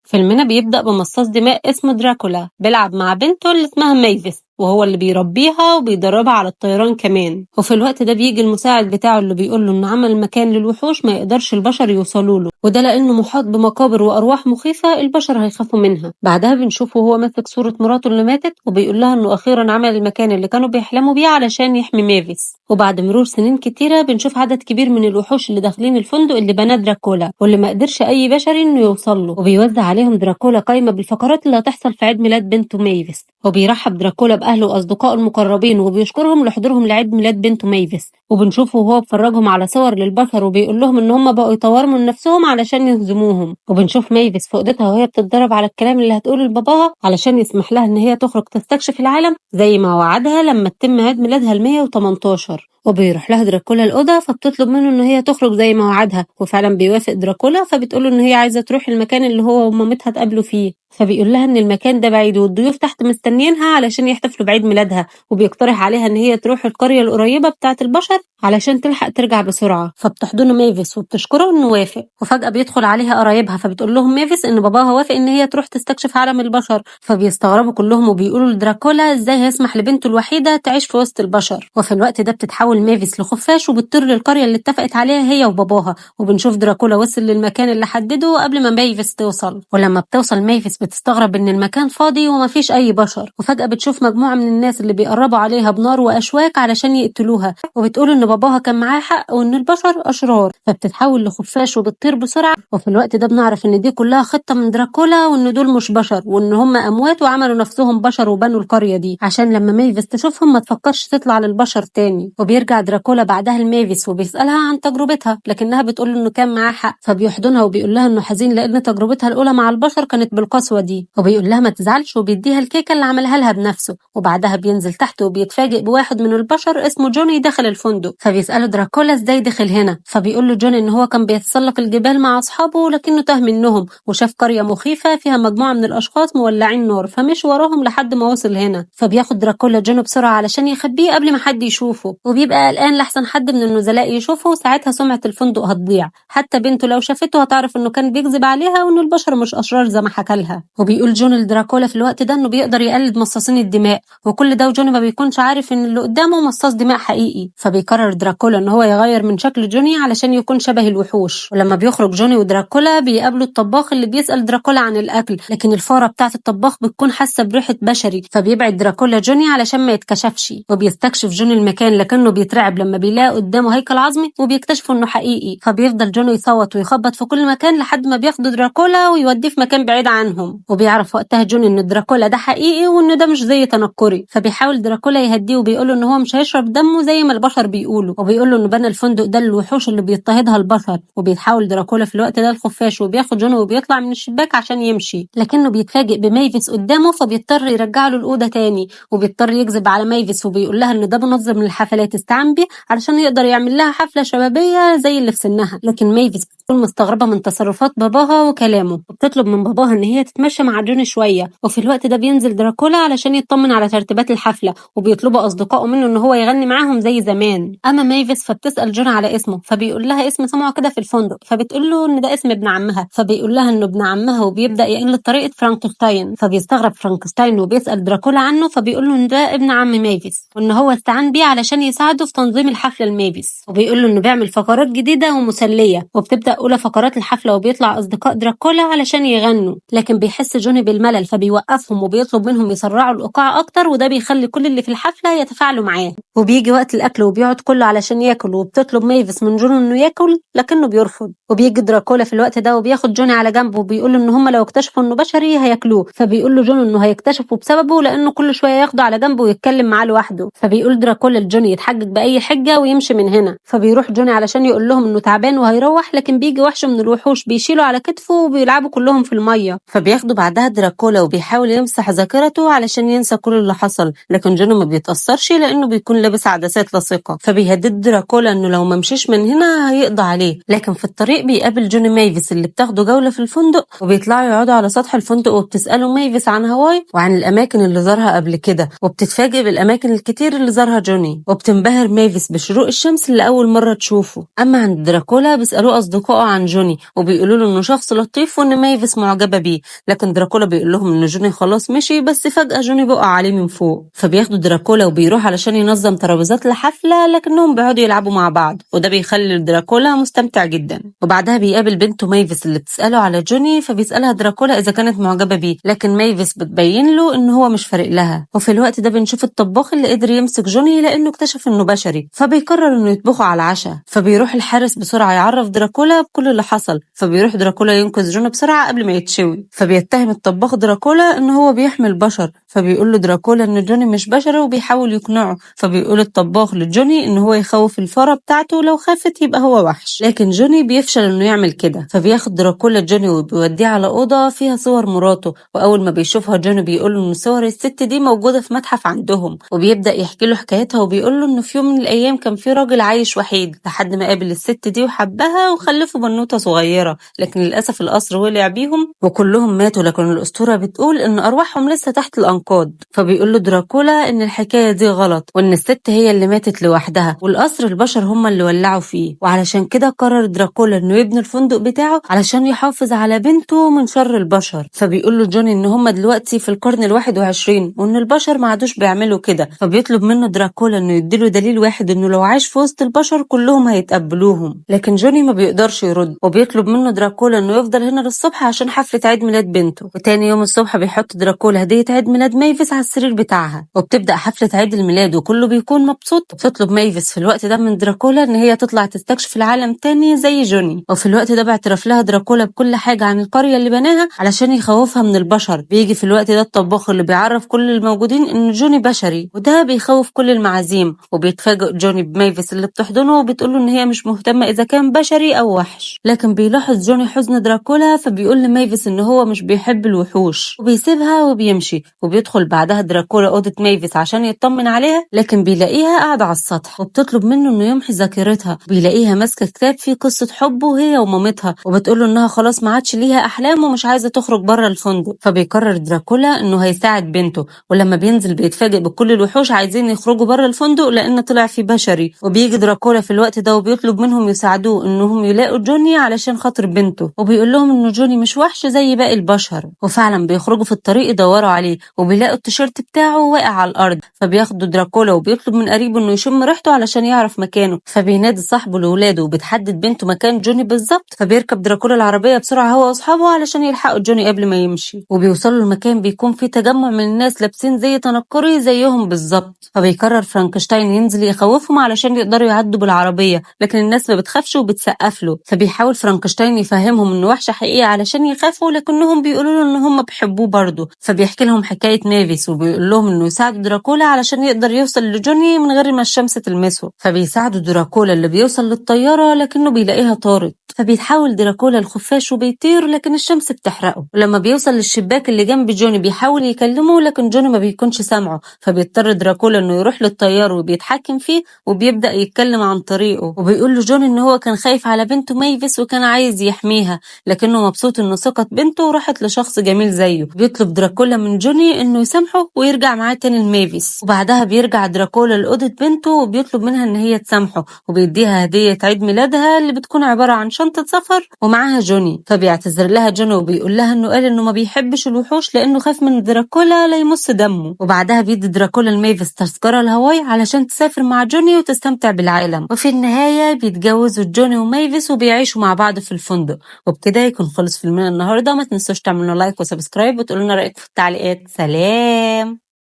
فيلمنا بيبدأ بمصاص دماء اسمه دراكولا بيلعب مع بنته اللي اسمها ميفيس، وهو اللي بيربيها وبيدربها على الطيران كمان. وفي الوقت ده بيجي المساعد بتاعه اللي بيقوله انه عمل مكان للوحوش ما يقدرش البشر يوصلوا له، وده لانه محاط بمقابر وارواح مخيفة البشر هيخافوا منها. بعدها بنشوفه وهو ماسك صورة مراته اللي ماتت وبيقول لها انه اخيرا عمل المكان اللي كانوا بيحلموا بيه علشان يحمي ميفيس. وبعد مرور سنين كتيرة بنشوف عدد كبير من الوحوش اللي داخلين الفندق اللي بناه دراكولا واللي ما قدرش اي بشري انه يوصل له، وبيوزع عليهم دراكولا قائمة بالفقرات اللي هتحصل في عيد ميلاد بنته ميفيس. وبيرحب دراكولا باهله واصدقائه المقربين وبيشكرهم لحضورهم لعيد ميلاد بنته ميفيس. وبنشوفه وهو بفرجهم على صور للبشر وبيقول لهم ان هم بقوا يطوروا من نفسهم علشان يهزموهم. وبنشوف ميفيس في اوضتها وهي بتتدرب على الكلام اللي هتقوله لباباها علشان يسمح لها ان هي تخرج تستكشف العالم زي ما وعدها لما تتم عيد ميلادها ال118. وبيروح لها دراكولا الأوضة فبتطلب منه إن هي تخرج زي ما وعدها، وفعلا بيوافق دراكولا فبتقوله إن هي عايزة تروح المكان اللي هو ومامتها اتقابلوا فيه. فبيقول لها إن المكان ده بعيد والضيوف تحت مستنيينها علشان يحتفلوا بعيد ميلادها، وبيقترح عليها إن هي تروح القرية القريبة بتاعة البشر علشان تلحق ترجع بسرعة. فبتحضنه ميفيس وبتشكره إنه وافق. وفجأة بيدخل عليها قرايبها فبتقول لهم ميفيس إن باباها وافق إن هي تروح تستكشف عالم البشر، فبيستغربوا كلهم وبيقولوا لدراكولا إزاي هيسمح لبنته الوحيدة تعيش في وسط البشر. وفي الوقت ده بتتحول ميفيس لخفاش وبتطير للقرية اللي اتفقت عليها هي وباباها. وبنشوف دراكولا وصل للمكان اللي حدده قبل ما ميفيس توصل، ولما بتوصل ميفيس بتستغرب ان المكان فاضي ومفيش اي بشر. وفجأة بتشوف مجموعة من الناس اللي بيقربوا عليها بنار واشواك علشان يقتلوها، وبتقول ان باباها كان معاه حق وان البشر اشرار. فبتتحول لخفاش وبتطير بسرعة. وفي الوقت ده بنعرف ان دي كلها خطة من دراكولا وان دول مش بشر وان هم اموات وعملوا نفسهم بشر وبنوا القرية دي عشان لما ميفيس تشوفهم ما تفكرش تطلع للبشر تاني. وبيرجع دراكولا بعدها لميفيس وبيسألها عن تجربتها لكنها بتقول له انه كان معاه حق، فبيحضنها وبيقول لها انه حزين لان تجربتها الاولى مع البشر كانت بالقسوة دي. وبيقول لها ما تزعلش وبيديها الكيكة اللي عملها لها بنفسه. وبعدها بينزل تحت وبيتفاجئ بواحد من البشر اسمه جوني داخل الفندق، فبيسأله دراكولا ازاي دخل هنا. فبيقول له جوني ان هو كان بيتسلق الجبال مع اصحابه لكنه تاه منهم وشاف قرية مخيفة فيها مجموعة من الاشخاص مولعين نار فمشي وراهم لحد ما وصل هنا. فبياخد دراكولا جوني بسرعة علشان يخبيه قبل ما حد يشوفه، وبيبقى قلقان لحسن حد من النزلاء يشوفه وساعتها سمعة الفندق هتضيع، حتى بنته لو شافته هتعرف انه كان بيكذب عليها وان البشر مش اشرار زي ما حكى لها. وبيقول جوني لدراكولا في الوقت ده انه بيقدر يقلد مصاصين الدماء، وكل ده وجوني ما بيكونش عارف ان اللي قدامه مصاص دماء حقيقي. فبيقرر دراكولا ان هو يغير من شكل جوني علشان يكون شبه الوحوش. ولما بيخرج جوني ودراكولا بيقابلوا الطباخ اللي بيسأل دراكولا عن الاكل، لكن الفارة بتاعه الطباخ بتكون حاسة بريحة بشري، فبيبعد دراكولا جوني علشان ما يتكشفش. وبيستكشف جوني المكان لكنه بيترعب لما بيلاقي قدامه هيكل عظمي وبيكتشفوا انه حقيقي. فبيفضل جوني يصوت ويخبط في كل مكان لحد ما بياخدوا دراكولا ويوديه في مكان بعيد عنهم. وبيعرف وقتها جوني ان دراكولا ده حقيقي وان ده مش زي تنكري، فبيحاول دراكولا يهديه وبيقوله ان هو مش هيشرب دمه زي ما البشر بيقولوا، وبيقوله انه بنى الفندق ده للوحوش اللي بيضطهدها البشر. وبيتحول دراكولا في الوقت ده الخفاش وبياخد جوني وبيطلع من الشباك عشان يمشي، لكنه بيتفاجئ بميفيس قدامه فبيضطر يرجع له الاوضه تاني. وبيضطر يكذب على ميفيس وبيقول لها ان ده منظم للحفلات استعان بيه علشان يقدر يعمل لها حفله شبابيه زي اللي في سنها. لكن ميفيس بتكون مستغربه من تصرفات باباها وكلامه وبتطلب من باباها ان هي تتمشى مع جوني شويه. وفي الوقت ده بينزل دراكولا علشان يطمن على ترتيبات الحفله، وبيطلبوا اصدقائه منه ان هو يغني معاهم زي زمان. اما ميفيس فبتسال جوني على اسمه، فبيقول لها اسم سمعه كده في الفندق، فبتقول له ان ده اسم ابن عمها، فبيقول لها انه ابن عمها وبيبدا يقلد طريقه فرانكشتاين. فبيستغرب فرانكشتاين وبيسال دراكولا عنه، فبيقول له ان ده ابن عم ميفيس وان هو استعان بيه علشان يساعده في تنظيم الحفله لميفيس. وبيقول له انه بيعمل فقرات جديده ومسليه، وبتبدا اولى فقرات الحفله وبيطلع اصدقاء دراكولا علشان يغنوا، لكن بيحس جوني بالملل فبيوقفهم وبيطلب منهم يسرعوا الايقاع اكتر، وده بيخلي كل اللي في الحفله يتفاعلوا معاه. وبيجي وقت الاكل وبيقعد كله علشان ياكل، وبتطلب ميفيس من جوني انه ياكل لكنه بيرفض. وبيجي دراكولا في الوقت ده وبياخد جوني على جنب وبيقول له ان هم لو اكتشفوا انه بشري هياكلوه، فبيقول له جوني انه هيكتشفوا بسببه لانه كل شويه ياخده على جنب ويتكلم معاه لوحده. فبيقول دراكولا لجوني يتحجج باي حجه ويمشي من هنا. فبيروح جوني علشان يقول لهم انه تعبان وهيروح، لكن بيجي وحش من الوحوش بيشيله على كتفه وبيلعبوا كلهم في الميه. فبياخدوا بعدها دراكولا وبيحاول يمسح ذاكرته علشان ينسى كل اللي حصل، لكن جوني ما بيتاثرش لانه بيكون لابس عدسات لاصقه. فبيهدد دراكولا انه لو ما مشيش من هنا هيقضي عليه. لكن في الطريق بيقابل جوني ميفيس اللي بتاخده جوله في الفندق، وبيطلعوا يقعدوا على سطح الفندق وبتساله ميفيس عن هاواي وعن الاماكن اللي زارها قبل كده، وبتتفاجئ بالاماكن الكتير اللي زارها جوني، وبتنبهر ميفيس بشروق الشمس اللي اول مره تشوفه. اما عند دراكولا بيسالوه اصدقائه بيتفقوا عن جوني وبيقولوا له انه شخص لطيف وان مايفيس معجبة بيه، لكن دراكولا بيقول لهم ان جوني خلاص مشي، بس فجأة جوني بقع عليه من فوق. فبياخدوا دراكولا وبيروح علشان ينظم ترابيزات لحفلة، لكنهم بيقعدوا يلعبوا مع بعض وده بيخلي دراكولا مستمتع جدا. وبعدها بيقابل بنته مايفيس اللي بتسأله على جوني، فبيسألها دراكولا اذا كانت معجبة بيه، لكن مايفيس بتبين له ان هو مش فارق لها. وفي الوقت ده بنشوف الطباخ اللي قدر يمسك جوني لانه اكتشف انه بشري، فبيقرر انه يطبخه على العشاء. فبيروح الحارس بسرعة يعرف دراكولا بكل اللي حصل، فبيروح دراكولا ينقذ جوني بسرعة قبل ما يتشوي. فبيتهم الطباخ دراكولا ان هو بيحمل بشر، فبيقول له دراكولا ان جوني مش بشري وبيحاول يقنعه. فبيقول الطباخ لجوني ان هو يخوف الفاره بتاعته، لو خافت يبقى هو وحش، لكن جوني بيفشل انه يعمل كده. فبياخد دراكولا جوني وبيوديه على اوضه فيها صور مراته، واول ما بيشوفها جوني بيقول له ان صور الست دي موجوده في متحف عندهم، وبيبدا يحكي له حكايتها وبيقول له انه في يوم من الايام كان في راجل عايش وحيد لحد ما قابل الست دي وحبها وخلفوا بنوته صغيره، لكن للاسف القصر ولع بيهم وكلهم ماتوا، لكن الاسطوره بتقول ان ارواحهم لسه تحت الانقاض. فبيقول له دراكولا ان الحكايه دي غلط، وان الست هي اللي ماتت لوحدها والقصر البشر هم اللي ولعوا فيه، وعلشان كده قرر دراكولا انه يبني الفندق بتاعه علشان يحافظ على بنته من شر البشر. فبيقول له جوني ان هم دلوقتي في القرن ال21 وان البشر ما عادوش بيعملوا كده، فبيطلب منه دراكولا انه يديله دليل واحد انه لو عاش في وسط البشر كلهم هيتقبلوهم، لكن جوني ما بيقدرش يرد، وبيطلب منه دراكولا انه يفضل هنا للصبح عشان حفله عيد ميلاد بنته. وتاني يوم الصبح بيحط دراكولا هديه عيد ميلاد مايفيس على السرير بتاعها، وبتبدا حفله عيد الميلاد وكله بيكون مبسوط. بتطلب مايفيس في الوقت ده من دراكولا ان هي تطلع تستكشف العالم تاني زي جوني، وفي الوقت ده بيعترف لها دراكولا بكل حاجه عن القريه اللي بناها علشان يخوفها من البشر. بيجي في الوقت ده الطباخ اللي بيعرف كل الموجودين ان جوني بشري، وده بيخوف كل المعازيم. وبيتفاجئ جوني بمايفيس اللي بتحضنه وبتقوله ان هي مش مهتمه اذا كان بشري او وحش، لكن بيلاحظ جوني حزن دراكولا، فبيقول لمايفيس ان هو مش بيحب الوحوش وبيسيبها وبيمشي. وبيدخل بعدها دراكولا اوضه مايفيس عشان يطمن عليها، لكن بيلاقيها قاعده على السطح وبتطلب منه انه يمحي ذاكرتها. بيلاقيها ماسكه كتاب فيه قصه حبه هي ومامتها، وبتقول له انها خلاص ما عادش ليها احلام ومش عايزه تخرج بره الفندق. فبيقرر دراكولا انه هيساعد بنته، ولما بينزل بيتفاجئ بكل الوحوش عايزين يخرجوا بره الفندق لان طلع فيه بشري. وبيجي دراكولا في الوقت ده وبيطلب منهم يساعدوه انهم يلاقوا جوني علشان خاطر بنته، وبيقول لهم انه جوني مش وحش زي باقي البشر. وفعلا بيخرجوا في الطريق يدوروا عليه وبيلاقوا التيشيرت بتاعه واقع على الارض، فبياخدوا دراكولا وبيطلب من قريبه انه يشم ريحته علشان يعرف مكانه. فبينادي صاحبه لاولاده وبتحدد بنته مكان جوني بالظبط، فبيركب دراكولا العربيه بسرعه هو واصحابه علشان يلحقوا جوني قبل ما يمشي. وبيوصلوا المكان بيكون فيه تجمع من الناس لابسين زي تنكري زيهم بالظبط، فبيقرر فرانكشتاين ينزل يخوفهم علشان يقدروا يعدوا بالعربيه، لكن الناس ما بتخافش وبتسقف له. فبيحاول فرانكشتاين يفهمهم انه وحش حقيقي علشان يخافوا، لكنهم بيقولوا له ان هم بيحبوه برضه. فبيحكي لهم حكايه مافيس وبيقول لهم انه يساعدوا دراكولا علشان يقدر يوصل لجوني من غير ما الشمس تلمسه. فبيساعدوا دراكولا اللي بيوصل للطياره لكنه بيلاقيها طارت، فبيتحول دراكولا الخفاش وبيطير لكن الشمس بتحرقه. ولما بيوصل للشباك اللي جنب جوني بيحاول يكلمه لكن جوني ما بيكونش سامعه، فبيضطر دراكولا انه يروح للطيار وبيتحكم فيه وبيبدأ يتكلم عن طريقه. وبيقول له جوني ان هو كان خايف على بنته مايفيس وكان عايز يحميها، لكنه مبسوط انه ثقة بنته وراحت لشخص جميل زيه. بيطلب دراكولا من جوني انه يسامحه ويرجع معاه تاني لمايفيس، وبعدها بيرجع دراكولا لأوضة بنته وبيطلب منها ان هي تسامحه، وبيديها هدية عيد ميلادها اللي بتكون عبارة عن شنطة سفر ومعاها جوني. فبيعتذر لها جوني وبيقول لها انه قال انه ما بيحبش الوحوش لانه خاف من دراكولا لا يمس دمه. وبعدها بيدي دراكولا لمايفيس تذكرة لهاواي علشان تسافر مع جوني وتستمتع بالعالم. وفي النهاية بيتجوزوا جوني ومايفيس وبيعيشوا مع بعض في الفندق. وبكده يكون خلص فيلمنا النهارده. ما تنسوش تعملوا لايك وسبسكرايب وتقولوا لنا رأيكم في التعليقات. سلام.